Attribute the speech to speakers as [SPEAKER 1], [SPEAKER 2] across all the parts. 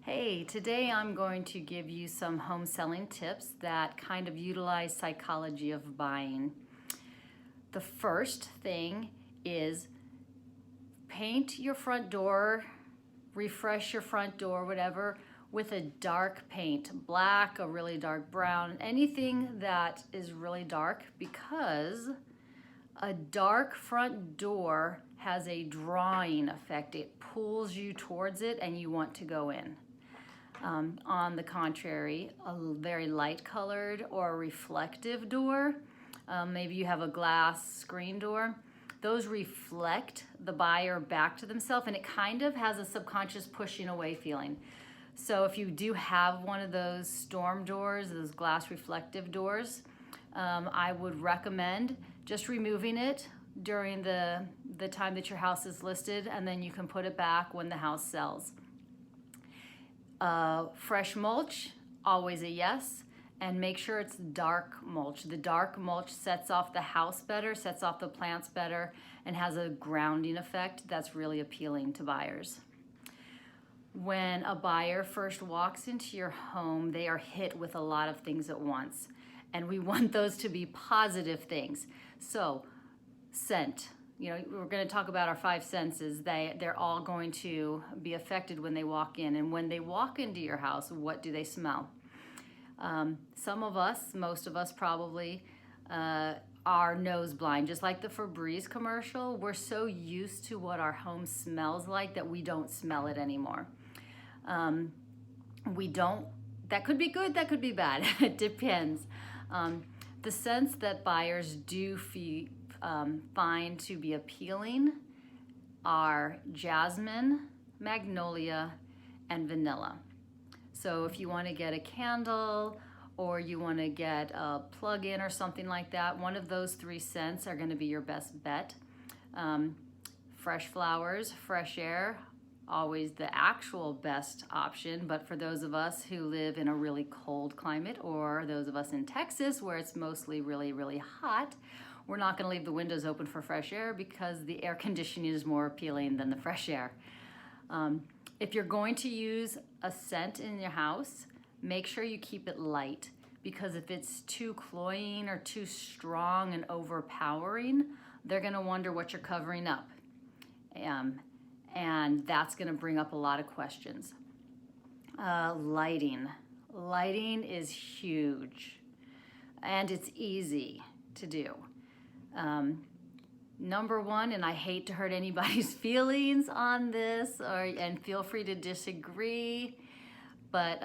[SPEAKER 1] Hey, today I'm going to give you some home selling tips that kind of utilize psychology of buying. The first thing is paint your front door, refresh your front door, whatever, with a dark paint, black, a really dark brown, anything that is really dark, because a dark front door has a drawing effect. It pulls you towards it and you want to go in. On the contrary, a very light colored or reflective door, maybe you have a glass screen door, those reflect the buyer back to themselves, and it kind of has a subconscious pushing away feeling. So if you do have one of those storm doors, those glass reflective doors, I would recommend just removing it during the time that your house is listed, and then you can put it back when the house sells. Fresh mulch, always a yes, and make sure it's dark mulch. The dark mulch sets off the house better, sets off the plants better, and has a grounding effect that's really appealing to buyers. When a buyer first walks into your home, they are hit with a lot of things at once, and we want those to be positive things. So, scent. We're going to talk about our five senses. They're all going to be affected when they walk in. And when they walk into your house, what do they smell? Some of us, most of us probably, are nose blind. Just like the Febreze commercial, we're so used to what our home smells like that we don't smell it anymore. That could be good, that could be bad. It depends. The scents that buyers do find to be appealing are jasmine, magnolia, and vanilla. So if you want to get a candle or you want to get a plug-in or something like that, one of those three scents are going to be your best bet. Fresh flowers, fresh air, always the actual best option, but for those of us who live in a really cold climate, or those of us in Texas where it's mostly really, really hot, we're not going to leave the windows open for fresh air because the air conditioning is more appealing than the fresh air. If you're going to use a scent in your house, make sure you keep it light, because if it's too cloying or too strong and overpowering, they're going to wonder what you're covering up. And that's going to bring up a lot of questions. Lighting. Lighting is huge, and it's easy to do. Number one, and I hate to hurt anybody's feelings on this, and feel free to disagree, but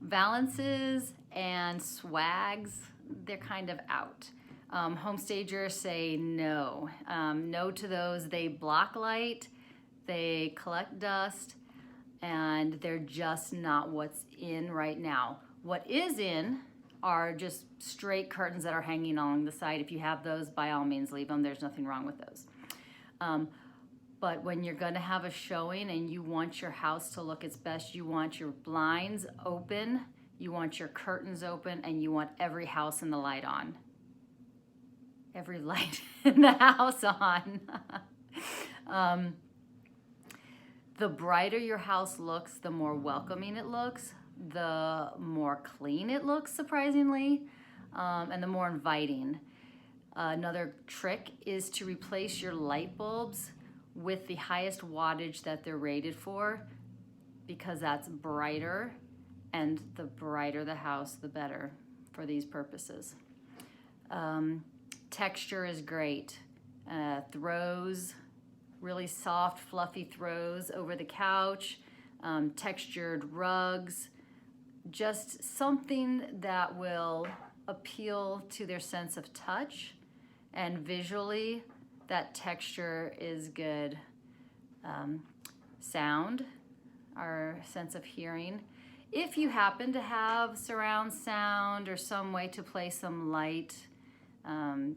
[SPEAKER 1] valances and swags, they're kind of out. Home stagers say no. No to those. They block light, they collect dust, and they're just not what's in right now. What is in are just straight curtains that are hanging along the side. If you have those, by all means leave them. There's nothing wrong with those. But when you're going to have a showing and you want your house to look its best, you want your blinds open, you want your curtains open, and you want every house in the light on. Every light in the house on. The brighter your house looks, the more welcoming it looks, the more clean it looks, surprisingly, and the more inviting. Another trick is to replace your light bulbs with the highest wattage that they're rated for, because that's brighter, and the brighter the house, the better for these purposes. Texture is great. Throws, really soft, fluffy throws over the couch, textured rugs, just something that will appeal to their sense of touch, and visually that texture is good. Sound, our sense of hearing. If you happen to have surround sound or some way to play some light, kind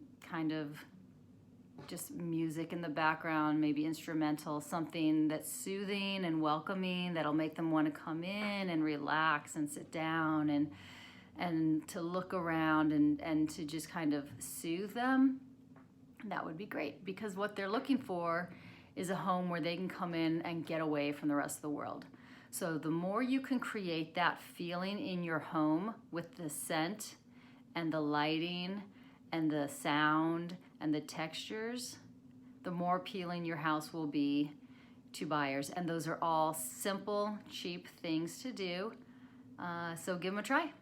[SPEAKER 1] of just music in the background, maybe instrumental, something that's soothing and welcoming, that'll make them want to come in and relax and sit down and to look around and to just kind of soothe them, that would be great, because what they're looking for is a home where they can come in and get away from the rest of the world. So the more you can create that feeling in your home with the scent and the lighting and the sound and the textures, the more appealing your house will be to buyers. And those are all simple, cheap things to do. So give them a try.